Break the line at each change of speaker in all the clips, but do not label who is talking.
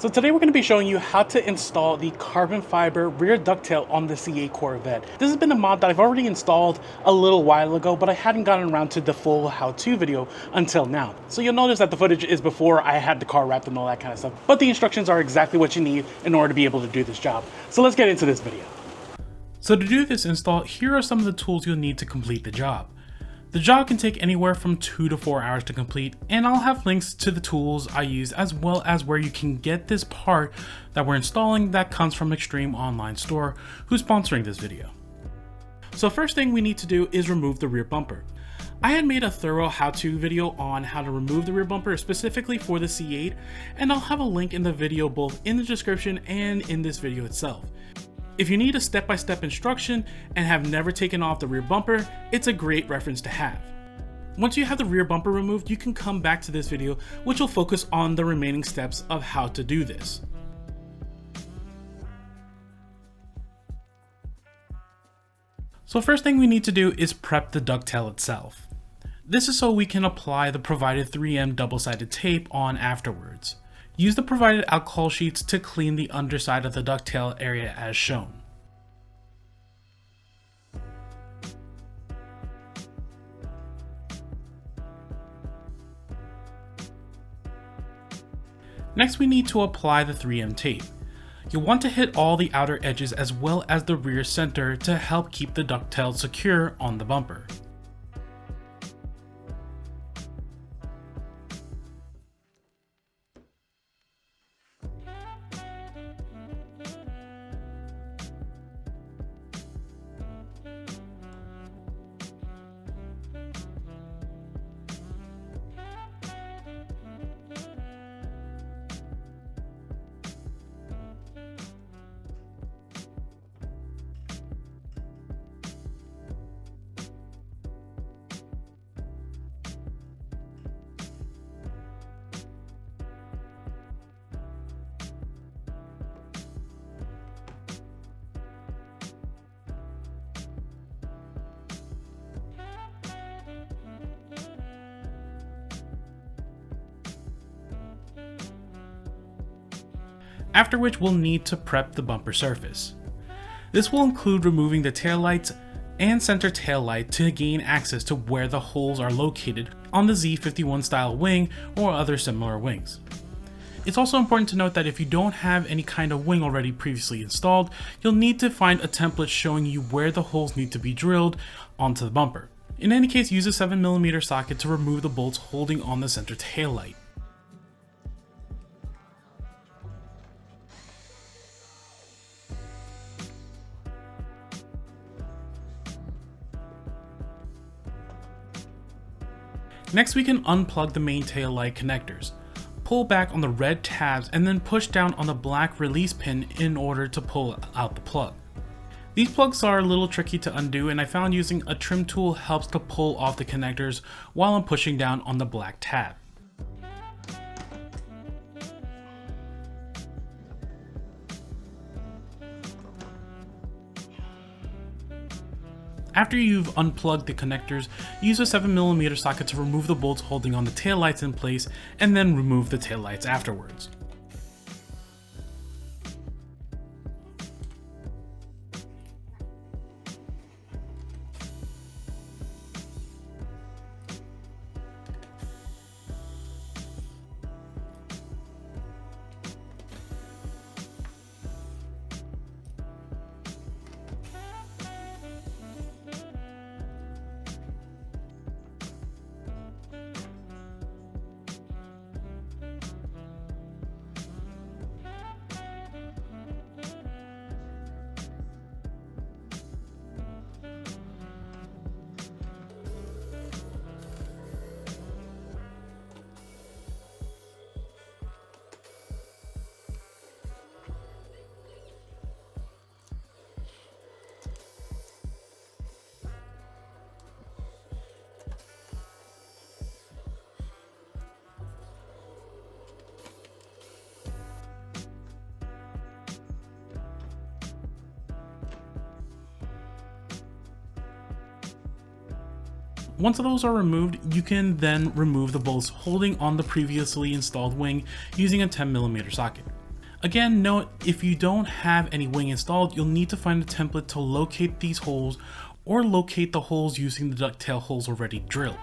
So today we're going to be showing you how to install the carbon fiber rear ducktail on the C8 Corvette. This has been a mod that I've already installed a little while ago, but I hadn't gotten around to the full how-to video until now. So you'll notice that the footage is before I had the car wrapped and all that kind of stuff, but the instructions are exactly what you need in order to be able to do this job. So let's get into this video. So to do this install, here are some of the tools you'll need to complete the job. The job can take anywhere from 2 to 4 hours to complete, and I'll have links to the tools I use as well as where you can get this part that we're installing that comes from Extreme Online Store, who's sponsoring this video. So first thing we need to do is remove the rear bumper. I had made a thorough how-to video on how to remove the rear bumper specifically for the C8, and I'll have a link in the video both in the description and in this video itself. If you need a step-by-step instruction and have never taken off the rear bumper, it's a great reference to have. Once you have the rear bumper removed, you can come back to this video, which will focus on the remaining steps of how to do this. So first thing we need to do is prep the ducktail itself. This is so we can apply the provided 3M double-sided tape on afterwards. Use the provided alcohol sheets to clean the underside of the ducktail area as shown. Next we need to apply the 3M tape. You'll want to hit all the outer edges as well as the rear center to help keep the ducktail secure on the bumper. After which we'll need to prep the bumper surface. This will include removing the taillights and center tail light to gain access to where the holes are located on the Z51 style wing or other similar wings. It's also important to note that if you don't have any kind of wing already previously installed, you'll need to find a template showing you where the holes need to be drilled onto the bumper. In any case, use a 7mm socket to remove the bolts holding on the center tail light. Next we can unplug the main tail light connectors. Pull back on the red tabs and then push down on the black release pin in order to pull out the plug. These plugs are a little tricky to undo, and I found using a trim tool helps to pull off the connectors while I'm pushing down on the black tab. After you've unplugged the connectors, use a 7mm socket to remove the bolts holding on the taillights in place and then remove the taillights afterwards. Once those are removed, you can then remove the bolts holding on the previously installed wing using a 10mm socket. Again, note if you don't have any wing installed, you'll need to find a template to locate these holes or locate the holes using the ducktail holes already drilled.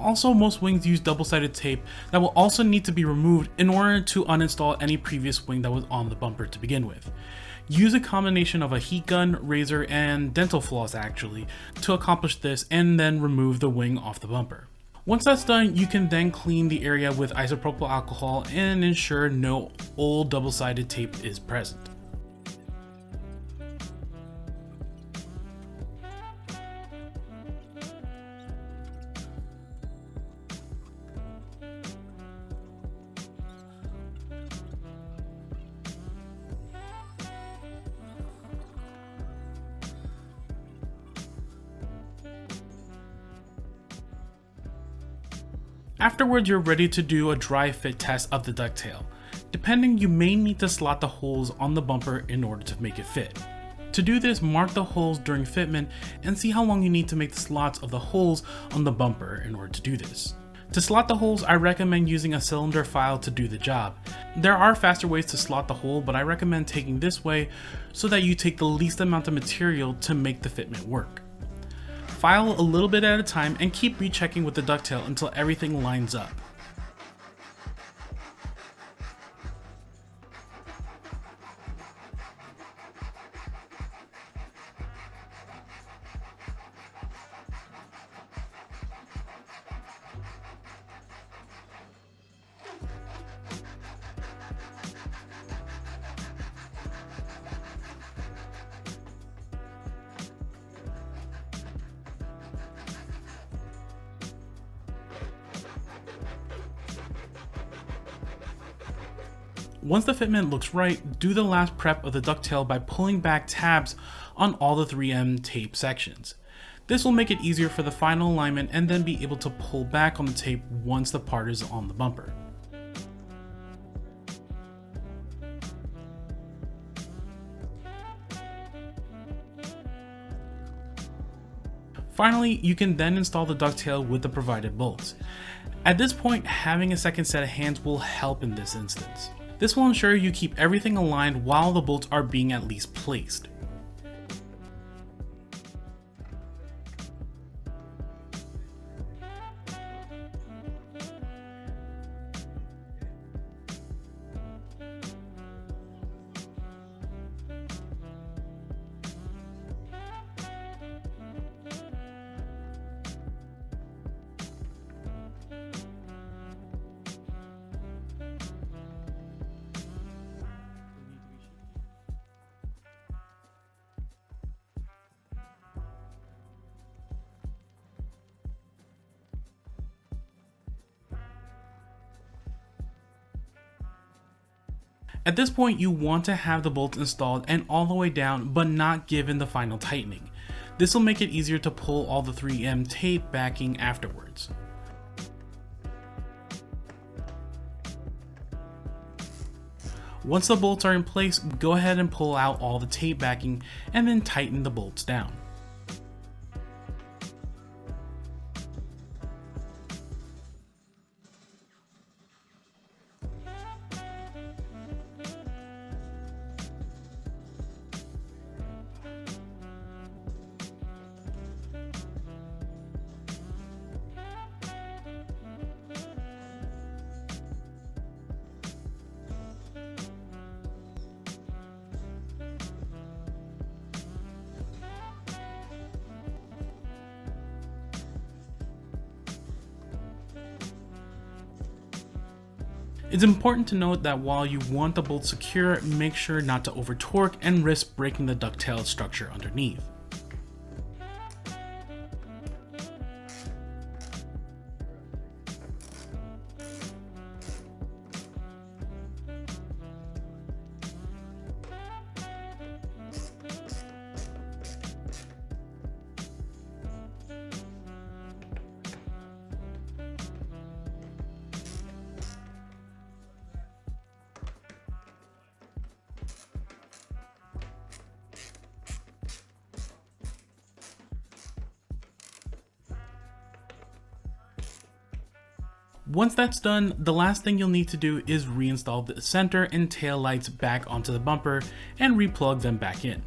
Also, most wings use double-sided tape that will also need to be removed in order to uninstall any previous wing that was on the bumper to begin with. Use a combination of a heat gun, razor, and dental floss actually to accomplish this, and then remove the wing off the bumper. Once that's done, you can then clean the area with isopropyl alcohol and ensure no old double-sided tape is present. Afterwards, you're ready to do a dry fit test of the ducktail. Depending, you may need to slot the holes on the bumper in order to make it fit. To do this, mark the holes during fitment and see how long you need to make the slots of the holes on the bumper in order to do this. To slot the holes, I recommend using a cylinder file to do the job. There are faster ways to slot the hole, but I recommend taking this way so that you take the least amount of material to make the fitment work. File a little bit at a time and keep rechecking with the ducktail until everything lines up. Once the fitment looks right, do the last prep of the ducktail by pulling back tabs on all the 3M tape sections. This will make it easier for the final alignment and then be able to pull back on the tape once the part is on the bumper. Finally, you can then install the ducktail with the provided bolts. At this point, having a second set of hands will help in this instance. This will ensure you keep everything aligned while the bolts are being at least placed. At this point, you want to have the bolts installed and all the way down, but not given the final tightening. This will make it easier to pull all the 3M tape backing afterwards. Once the bolts are in place, go ahead and pull out all the tape backing and then tighten the bolts down. It's important to note that while you want the bolt secure, make sure not to over torque and risk breaking the ducktail structure underneath. Once that's done, the last thing you'll need to do is reinstall the center and tail lights back onto the bumper and replug them back in.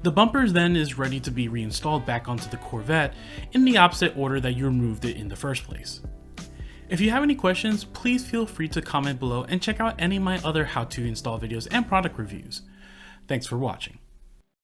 The bumpers then is ready to be reinstalled back onto the Corvette in the opposite order that you removed it in the first place. If you have any questions, please feel free to comment below and check out any of my other how to install videos and product reviews. Thanks for watching.